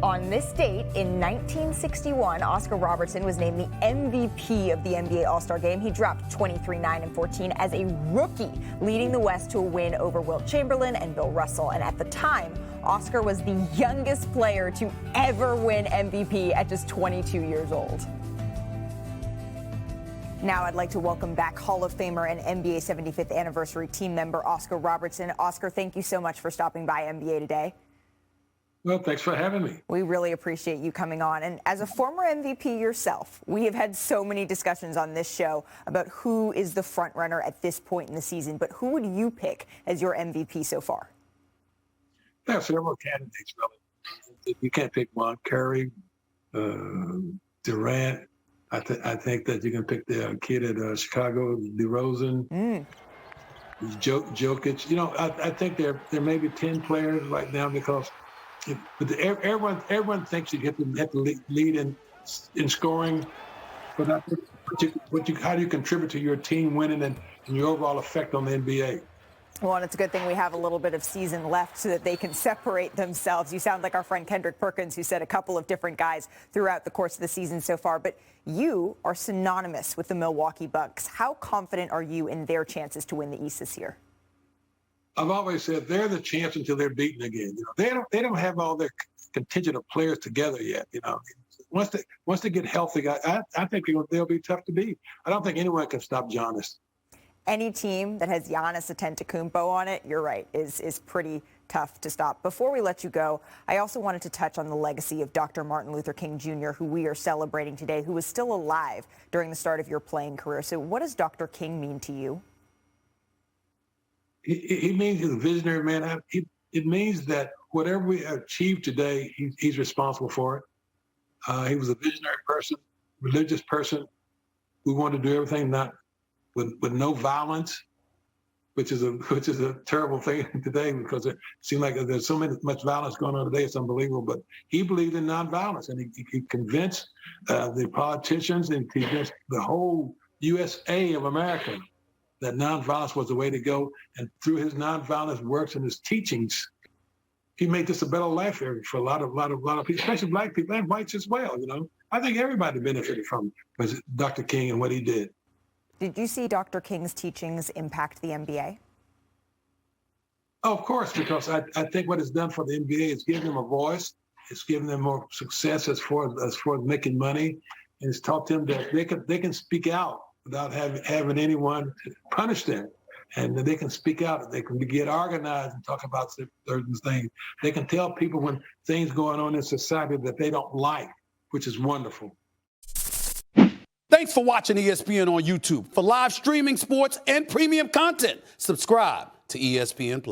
On this date in 1961, Oscar Robertson was named the MVP of the NBA All-Star Game. He dropped 23, 9, and 14 as a rookie, leading the West to a win over Wilt Chamberlain and Bill Russell. And at the time, Oscar was the youngest player to ever win MVP at just 22 years old. Now I'd like to welcome back Hall of Famer and NBA 75th anniversary team member Oscar Robertson. Oscar, thank you so much for stopping by NBA Today. Well, thanks for having me. We really appreciate you coming on. And as a former MVP yourself, we have had so many discussions on this show about who is the front runner at this point in the season. But who would you pick as your MVP so far? There are several candidates, really. You can't pick one. Curry, Durant. I think that you can pick the kid at Chicago, DeRozan, Jokic. You know, I think there may be 10 players right now because but everyone thinks you have to lead in scoring, but how do you contribute to your team winning and your overall effect on the NBA? Well, and it's a good thing we have a little bit of season left so that they can separate themselves. You sound like our friend Kendrick Perkins, who said a couple of different guys throughout the course of the season so far. But you are synonymous with the Milwaukee Bucks. How confident are you in their chances to win the East this year? I've always said they're the champs until they're beaten again. You know, they don't have all their contingent of players together yet. You know, once they get healthy, I think they'll be tough to beat. I don't think anyone can stop Giannis. Any team that has Giannis Antetokounmpo on it, you're right, is pretty tough to stop. Before we let you go, I also wanted to touch on the legacy of Dr. Martin Luther King Jr., who we are celebrating today, who was still alive during the start of your playing career. So what does Dr. King mean to you? He means he's a visionary man. It means that whatever we achieve today, he's responsible for it. He was a visionary person, religious person who wanted to do everything not with no violence, which is a terrible thing today because it seems like there's so much violence going on today. It's unbelievable. But he believed in nonviolence, and he convinced the politicians and convinced the whole USA of America that nonviolence was the way to go. And through his nonviolence works and his teachings, he made this a better life for a lot of people, especially black people and whites as well. You know, I think everybody benefited from Dr. King and what he did. Did you see Dr. King's teachings impact the NBA? Oh, of course, because I think what it's done for the NBA is giving them a voice. It's given them more success as far as making money, and it's taught them that they can speak out without having anyone punish them, and they can speak out. They can get organized and talk about certain things. They can tell people when things going on in society that they don't like, which is wonderful. Thanks for watching ESPN on YouTube. For live streaming, sports, and premium content, subscribe to ESPN+.